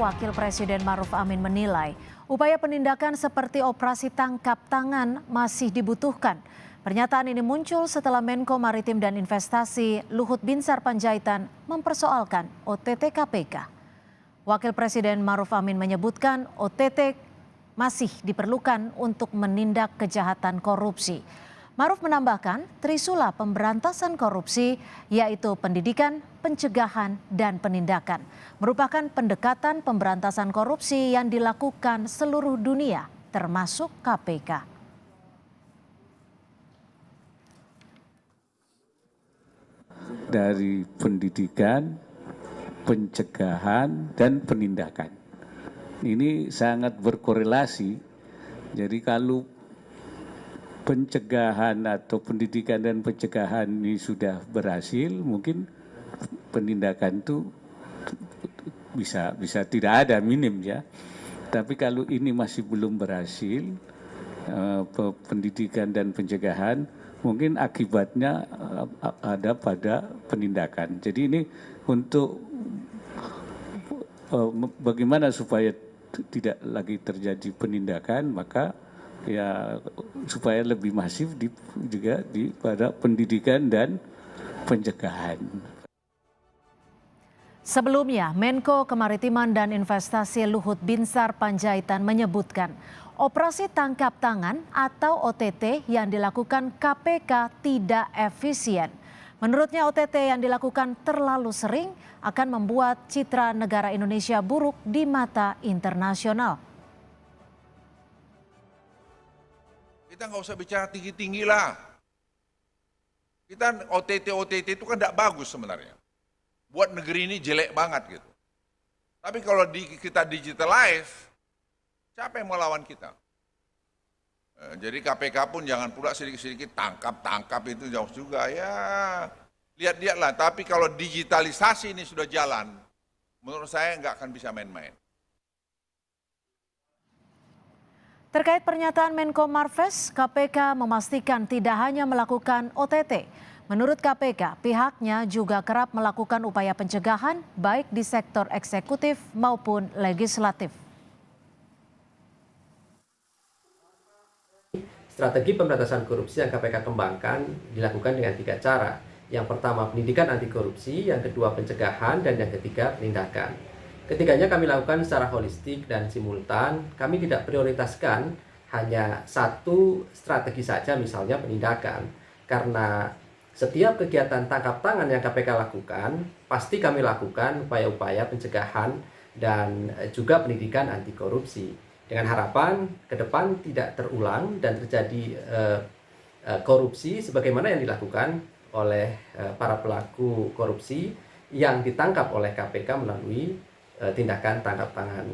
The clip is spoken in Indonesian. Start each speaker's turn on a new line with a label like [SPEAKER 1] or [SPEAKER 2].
[SPEAKER 1] Wakil Presiden Maruf Amin menilai upaya penindakan seperti operasi tangkap tangan masih dibutuhkan. Pernyataan ini muncul setelah Menko Maritim dan Investasi Luhut Binsar Panjaitan mempersoalkan OTT KPK. Wakil Presiden Maruf Amin menyebutkan OTT masih diperlukan untuk menindak kejahatan korupsi. Maruf menambahkan trisula pemberantasan korupsi yaitu pendidikan, pencegahan, dan penindakan merupakan pendekatan pemberantasan korupsi yang dilakukan seluruh dunia termasuk KPK.
[SPEAKER 2] Dari pendidikan, pencegahan, dan penindakan. Ini sangat berkorelasi. Jadi kalau pencegahan atau pendidikan dan pencegahan ini sudah berhasil, mungkin penindakan itu bisa tidak ada, minim ya. Tapi kalau ini masih belum berhasil, pendidikan dan pencegahan, mungkin akibatnya ada pada penindakan. Jadi ini untuk bagaimana supaya tidak lagi terjadi penindakan, maka ya supaya lebih masif juga pada pendidikan dan pencegahan.
[SPEAKER 1] Sebelumnya, Menko Kemaritiman dan Investasi Luhut Binsar Panjaitan menyebutkan operasi tangkap tangan atau OTT yang dilakukan KPK tidak efisien. Menurutnya OTT yang dilakukan terlalu sering akan membuat citra negara Indonesia buruk di mata internasional.
[SPEAKER 3] Kita nggak usah bicara tinggi-tinggi lah. Kita OTT itu kan tidak bagus sebenarnya. Buat negeri ini jelek banget gitu. Tapi kalau kita digitalize, siapa yang mau lawan kita? Jadi KPK pun jangan pula sedikit-sedikit tangkap itu jauh juga ya. Lihat-lihatlah, tapi kalau digitalisasi ini sudah jalan, menurut saya nggak akan bisa main-main.
[SPEAKER 1] Terkait pernyataan Menko Marves, KPK memastikan tidak hanya melakukan OTT. Menurut KPK, pihaknya juga kerap melakukan upaya pencegahan baik di sektor eksekutif maupun legislatif.
[SPEAKER 4] Strategi pemberantasan korupsi yang KPK kembangkan dilakukan dengan 3 cara. Yang pertama pendidikan anti korupsi, yang kedua pencegahan, dan yang ketiga penindakan. Ketiganya kami lakukan secara holistik dan simultan. Kami tidak prioritaskan hanya satu strategi saja, misalnya penindakan. Karena setiap kegiatan tangkap tangan yang KPK lakukan, pasti kami lakukan upaya-upaya pencegahan dan juga pendidikan anti korupsi. Dengan harapan ke depan tidak terulang dan terjadi korupsi sebagaimana yang dilakukan oleh para pelaku korupsi yang ditangkap oleh KPK melalui tindakan tangkap tangan.